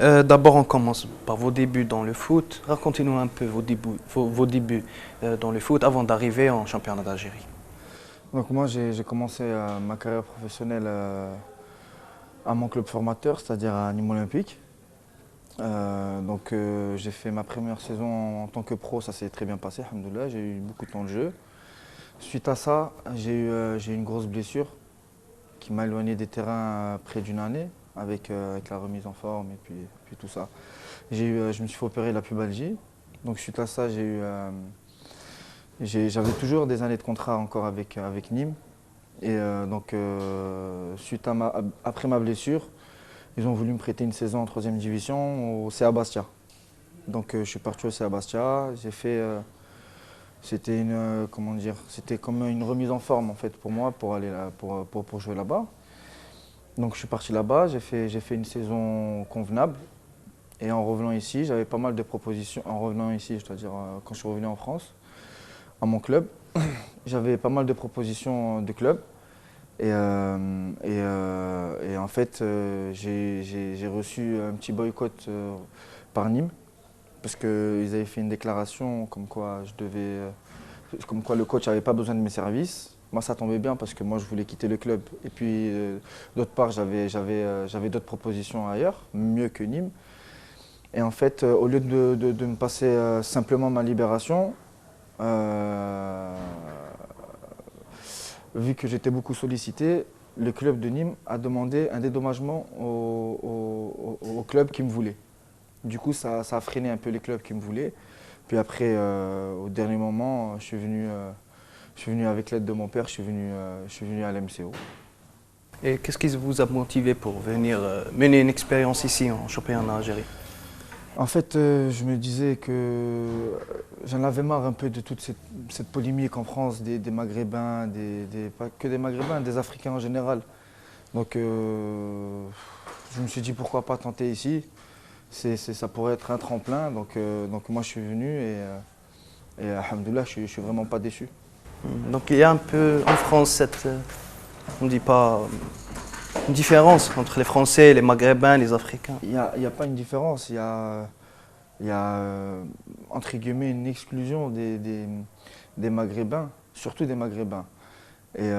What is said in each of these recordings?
D'abord, on commence par vos débuts dans le foot. Racontez-nous un peu vos débuts dans le foot avant d'arriver en championnat d'Algérie. Donc moi j'ai commencé ma carrière professionnelle à mon club formateur, c'est-à-dire à Nîmes Olympique. J'ai fait ma première saison en tant que pro, ça s'est très bien passé, alhamdoulilah, j'ai eu beaucoup de temps de jeu. Suite à ça, j'ai eu une grosse blessure qui m'a éloigné des terrains près d'une année avec la remise en forme et puis tout ça. Je me suis fait opérer la pubalgie. Donc suite à ça, j'avais toujours des années de contrat encore avec Nîmes. Après ma blessure, ils ont voulu me prêter une saison en troisième division au CA Bastia. Je suis parti au CA Bastia. C'était c'était comme une remise en forme en fait pour moi pour aller pour jouer là-bas. Donc je suis parti là-bas, j'ai fait une saison convenable. Et en revenant ici, j'avais pas mal de propositions. En revenant ici, c'est-à-dire quand je suis revenu en France, à mon club, j'avais pas mal de propositions de clubs. En fait, j'ai reçu un petit boycott par Nîmes parce qu'ils avaient fait une déclaration comme quoi le coach n'avait pas besoin de mes services. Moi, ça tombait bien parce que moi, je voulais quitter le club. Et puis, d'autre part, j'avais d'autres propositions ailleurs, mieux que Nîmes. Et en fait, au lieu de me passer simplement ma libération, vu que j'étais beaucoup sollicité, le club de Nîmes a demandé un dédommagement au club qui me voulait. Du coup, ça a freiné un peu les clubs qui me voulaient. Puis après, au dernier moment, je suis venu avec l'aide de mon père, je suis venu à l'MCO. Et qu'est-ce qui vous a motivé pour venir mener une expérience ici en championnat d'Algérie? En fait, je me disais que j'en avais marre un peu de toute cette polémique en France des Maghrébins, pas que des Maghrébins, des Africains en général. Je me suis dit pourquoi pas tenter ici. Ça pourrait être un tremplin. Moi je suis venu et alhamdoulilah, je suis vraiment pas déçu. Donc il y a un peu en France on dit pas, une différence entre les Français, les Maghrébins, les Africains. Il y a pas une différence, il y a entre guillemets une exclusion des Maghrébins, surtout des Maghrébins. Et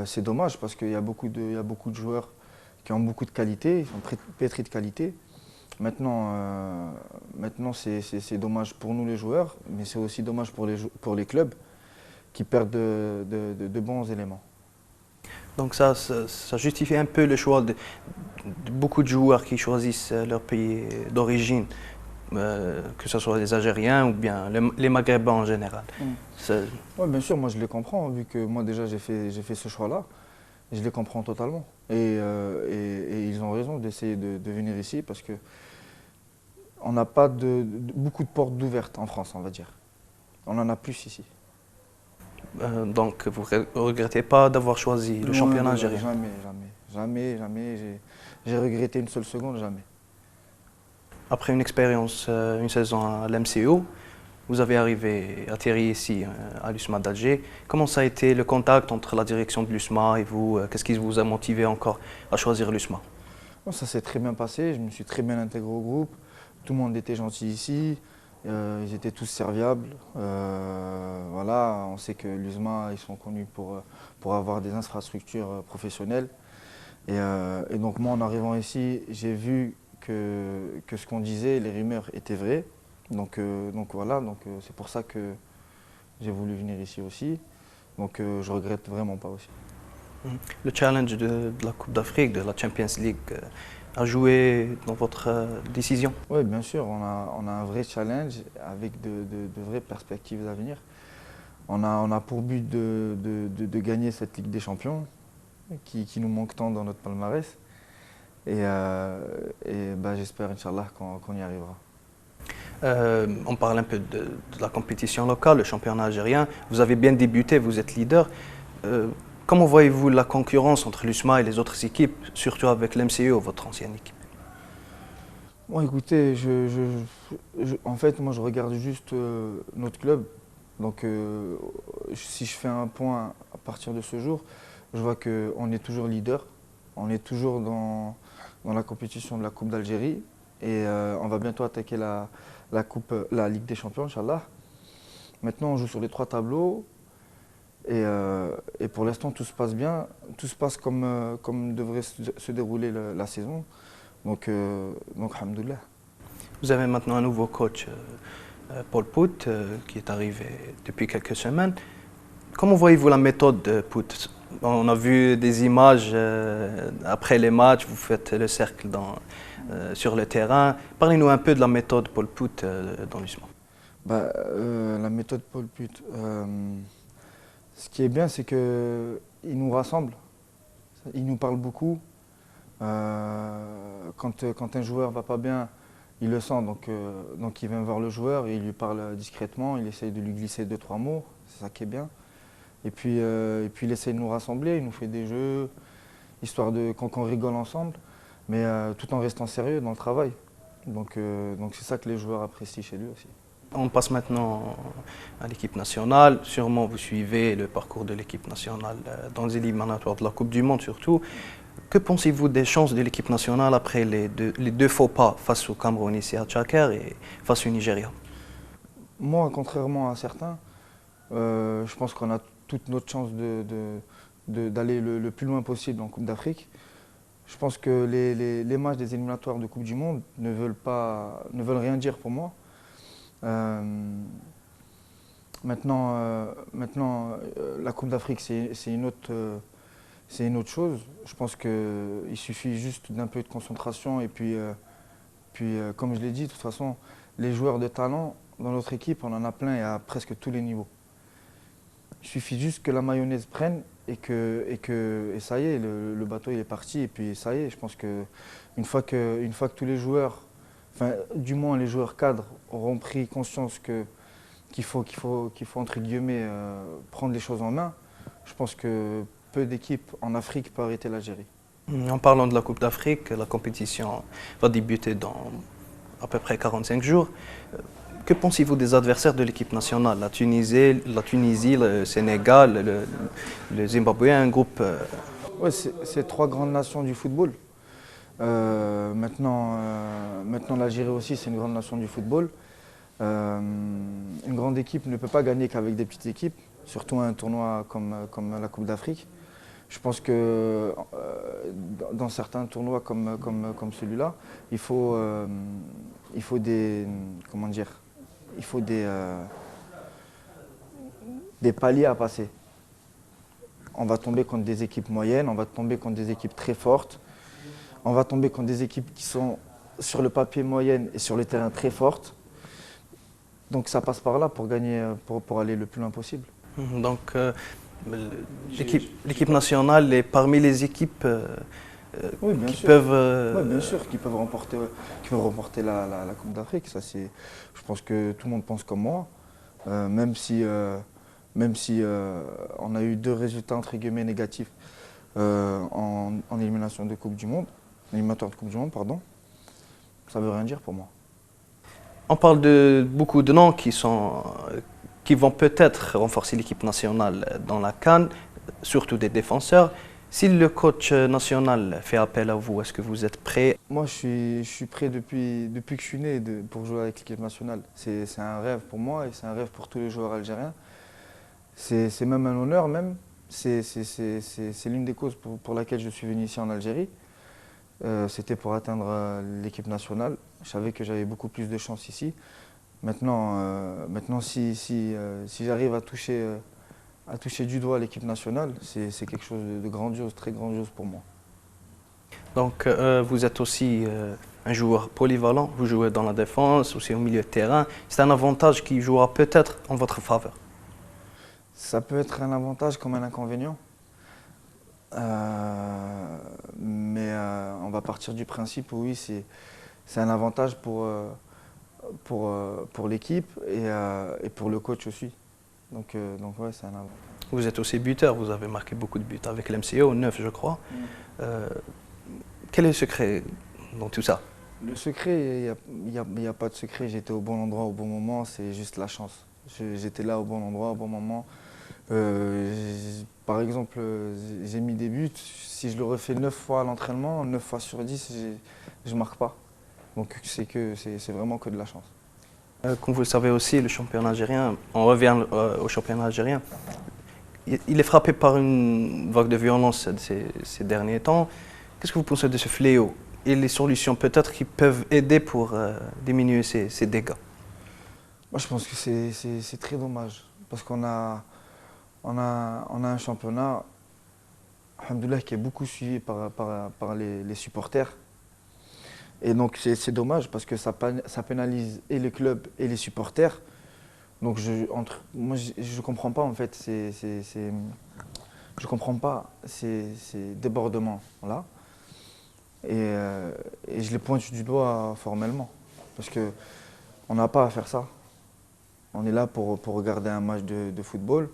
c'est dommage parce qu'il y a beaucoup de joueurs qui ont beaucoup de qualité, qui sont pétris de qualité. Maintenant c'est dommage pour nous les joueurs, mais c'est aussi dommage pour les clubs qui perdent de bons éléments. Donc ça justifie un peu le choix de beaucoup de joueurs qui choisissent leur pays d'origine, que ce soit les Algériens ou bien les Maghrébins en général. Oui, bien sûr, moi je les comprends, vu que moi déjà j'ai fait ce choix-là, je les comprends totalement. Et ils ont raison d'essayer de venir ici parce que on n'a pas beaucoup de portes ouvertes en France, on va dire. On en a plus ici. Donc vous ne regrettez pas d'avoir choisi le championnat algérien? Jamais. J'ai regretté une seule seconde, jamais. Après une expérience, une saison à l'MCO, vous avez atterri ici à l'USMA d'Alger. Comment ça a été le contact entre la direction de l'USMA et vous? Qu'est-ce qui vous a motivé encore à choisir l'USMA? Bon, ça s'est très bien passé, je me suis très bien intégré au groupe. Tout le monde était gentil ici, ils étaient tous serviables. Voilà, on sait que l'USMA, ils sont connus pour avoir des infrastructures professionnelles. Donc moi, en arrivant ici, j'ai vu que ce qu'on disait, les rumeurs étaient vraies. Voilà, c'est pour ça que j'ai voulu venir ici aussi. Je regrette vraiment pas aussi. Le challenge de la Coupe d'Afrique, de la Champions League, a joué dans votre décision? Oui, bien sûr, on a un vrai challenge avec de vraies perspectives d'avenir. On a pour but de gagner cette Ligue des Champions qui nous manque tant dans notre palmarès. J'espère, Inch'Allah, qu'on y arrivera. On parle un peu de la compétition locale, le championnat algérien. Vous avez bien débuté, vous êtes leader. Comment voyez-vous la concurrence entre l'USMA et les autres équipes, surtout avec l'MCO, votre ancienne équipe? Bon, écoutez, en fait, moi, je regarde juste notre club. Si je fais un point à partir de ce jour, je vois qu'on est toujours leader. On est toujours dans la compétition de la Coupe d'Algérie. et on va bientôt attaquer la Ligue des Champions, Inch'Allah. Maintenant, on joue sur les 3 tableaux et pour l'instant, tout se passe bien. Tout se passe comme devrait se dérouler la saison. Donc, alhamdoulilah. Vous avez maintenant un nouveau coach, Paul Pout, qui est arrivé depuis quelques semaines. Comment voyez-vous la méthode de Pout? On a vu des images après les matchs, vous faites le cercle sur le terrain. Parlez-nous un peu de la méthode Paul Pout dans l'USMA. La méthode Paul Put, ce qui est bien, c'est qu'il nous rassemble, il nous parle beaucoup. Quand un joueur va pas bien, il le sent, donc il vient voir le joueur et il lui parle discrètement, il essaye de lui glisser 2-3 mots, c'est ça qui est bien. Et puis il essaye de nous rassembler, il nous fait des jeux, histoire qu'on rigole ensemble, mais tout en restant sérieux dans le travail. Donc c'est ça que les joueurs apprécient chez lui aussi. On passe maintenant à l'équipe nationale. Sûrement, vous suivez le parcours de l'équipe nationale dans les éliminatoires de la Coupe du Monde surtout. Que pensez-vous des chances de l'équipe nationale après les deux faux pas face au Cameroun ici à Tchaker et face au Nigeria? Moi, contrairement à certains, je pense qu'on a toute notre chance d'aller le plus loin possible en Coupe d'Afrique. Je pense que les matchs des éliminatoires de Coupe du Monde ne veulent rien dire pour moi. Maintenant, la Coupe d'Afrique, c'est une autre chose. Je pense qu'il suffit juste d'un peu de concentration et puis, comme je l'ai dit, de toute façon, les joueurs de talent dans notre équipe, on en a plein et à presque tous les niveaux. Il suffit juste que la mayonnaise prenne et ça y est, le bateau il est parti et puis ça y est. Je pense qu'une fois que tous les joueurs, enfin du moins les joueurs cadres auront pris conscience qu'il faut entre guillemets prendre les choses en main, je pense que peu d'équipes en Afrique peuvent arrêter l'Algérie. En parlant de la Coupe d'Afrique, la compétition va débuter dans à peu près 45 jours. Que pensez-vous des adversaires de l'équipe nationale? La Tunisie, le Sénégal, le Zimbabwe, un groupe. Ouais, c'est 3 grandes nations du football. Maintenant l'Algérie aussi, c'est une grande nation du football. Une grande équipe ne peut pas gagner qu'avec des petites équipes, surtout un tournoi comme la Coupe d'Afrique. Je pense que dans certains tournois comme celui-là, il faut des, comment dire, il faut des paliers à passer. On va tomber contre des équipes moyennes, on va tomber contre des équipes très fortes, on va tomber contre des équipes qui sont sur le papier moyennes et sur le terrain très fortes. Donc ça passe par là pour gagner, pour aller le plus loin possible. Donc l'équipe nationale est parmi les équipes Oui, bien qui sûr. peuvent. Oui, bien sûr, qui peuvent remporter la Coupe d'Afrique. Je pense que tout le monde pense comme moi, même si on a eu 2 résultats entre guillemets négatifs en élimination de Coupe du Monde, éliminatoire de Coupe du Monde, pardon. Ça veut rien dire pour moi. On parle de beaucoup de noms qui vont peut-être renforcer l'équipe nationale dans la CAN, surtout des défenseurs. Si le coach national fait appel à vous, est-ce que vous êtes prêt? Moi, je suis prêt depuis que je suis né pour jouer avec l'équipe nationale. C'est un rêve pour moi et c'est un rêve pour tous les joueurs algériens. C'est même un honneur même. C'est l'une des causes pour laquelle je suis venu ici en Algérie. C'était pour atteindre l'équipe nationale. Je savais que j'avais beaucoup plus de chance ici. Maintenant si j'arrive à toucher du doigt l'équipe nationale, c'est quelque chose de grandiose, très grandiose pour moi. Donc vous êtes aussi un joueur polyvalent, vous jouez dans la défense, aussi au milieu de terrain. C'est un avantage qui jouera peut-être en votre faveur. Ça peut être un avantage comme un inconvénient. Mais on va partir du principe où oui, c'est un avantage pour l'équipe et pour le coach aussi. Donc ouais, c'est un avantage. Vous êtes aussi buteur, vous avez marqué beaucoup de buts avec l'MCO, 9 je crois. Quel est le secret dans tout ça? Le secret, il n'y a pas de secret. J'étais au bon endroit au bon moment, c'est juste la chance. J'étais là au bon endroit au bon moment. Par exemple, j'ai mis des buts. Si je le refais 9 fois à l'entraînement, 9 fois sur 10, je ne marque pas. Donc c'est vraiment que de la chance. Comme vous le savez aussi, le championnat algérien, on revient au championnat algérien, il est frappé par une vague de violence ces derniers temps. Qu'est-ce que vous pensez de ce fléau et les solutions peut-être qui peuvent aider pour diminuer ces dégâts? Moi, je pense que c'est très dommage parce qu'on a un championnat, alhamdoulilah, qui est beaucoup suivi par les supporters. Et donc c'est dommage parce que ça pénalise et les clubs et les supporters. Donc moi je comprends pas en fait, je comprends pas ces débordements là. Et je les pointe du doigt formellement parce que on n'a pas à faire ça. On est là pour regarder un match de football.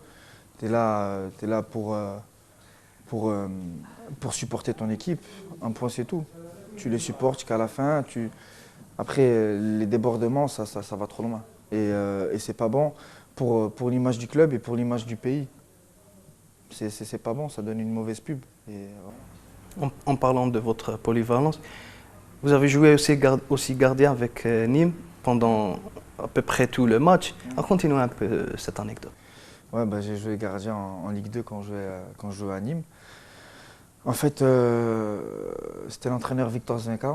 Tu es là pour supporter ton équipe. Un point, c'est tout. Tu les supportes jusqu'à la fin. Après, les débordements, ça va trop loin. Et c'est pas bon pour l'image du club et pour l'image du pays. C'est pas bon, ça donne une mauvaise pub. En parlant de votre polyvalence, vous avez joué aussi gardien avec Nîmes pendant à peu près tout le match. Racontez-nous un peu cette anecdote. Ouais, bah, j'ai joué gardien en Ligue 2 quand je jouais à Nîmes. En fait, c'était l'entraîneur Victor Zvenka,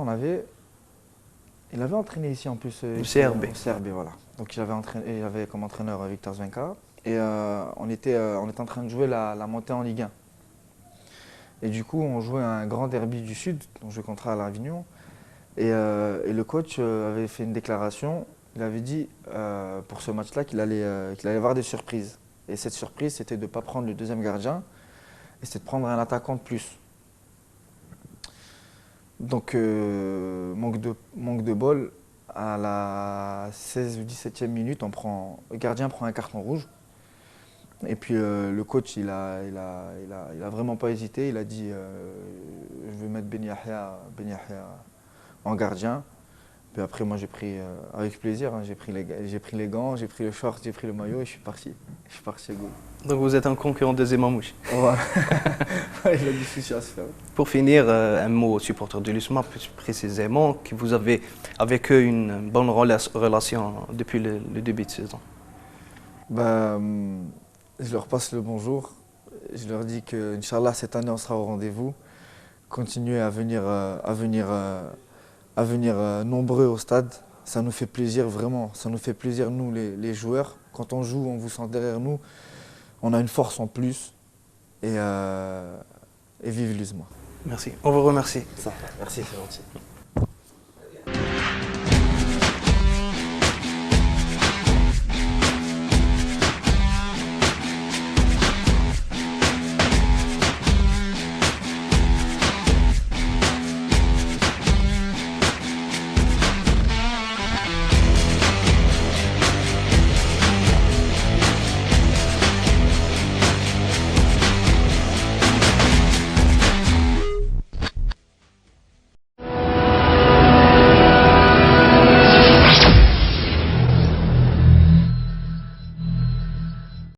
il avait entraîné ici en plus. Le CRB. Au CRB, voilà. Donc il avait comme entraîneur Victor Zvenka. Et on était en train de jouer la montée en Ligue 1. Et du coup, on jouait un grand derby du Sud, on jouait contre l'Avignon. Et le coach avait fait une déclaration. Il avait dit pour ce match-là qu'il allait avoir des surprises. Et cette surprise, c'était de ne pas prendre le deuxième gardien, et c'était de prendre un attaquant de plus. Donc, manque de bol, à la 16 ou 17e minute, le gardien prend un carton rouge. Et puis le coach, il a vraiment pas hésité, il a dit je vais mettre Ben Yahya en gardien. Puis après, moi, j'ai pris, avec plaisir, hein, j'ai pris les gants, j'ai pris le short, j'ai pris le maillot et je suis parti. Je suis parti à Gaulle. Donc vous êtes un concurrent de Zemamouche. Voilà. Il a du souci à se faire. Pour finir, un mot aux supporters de l'USMA, plus précisément, que vous avez avec eux une bonne relation depuis le début de saison. Je leur passe le bonjour. Je leur dis que, Inch'Allah, cette année, on sera au rendez-vous. Continuez à venir nombreux au stade. Ça nous fait plaisir, vraiment. Ça nous fait plaisir, nous, les joueurs. Quand on joue, on vous sent derrière nous. On a une force en plus. Et vive l'USMA. Merci. On vous remercie. Merci, c'est gentil.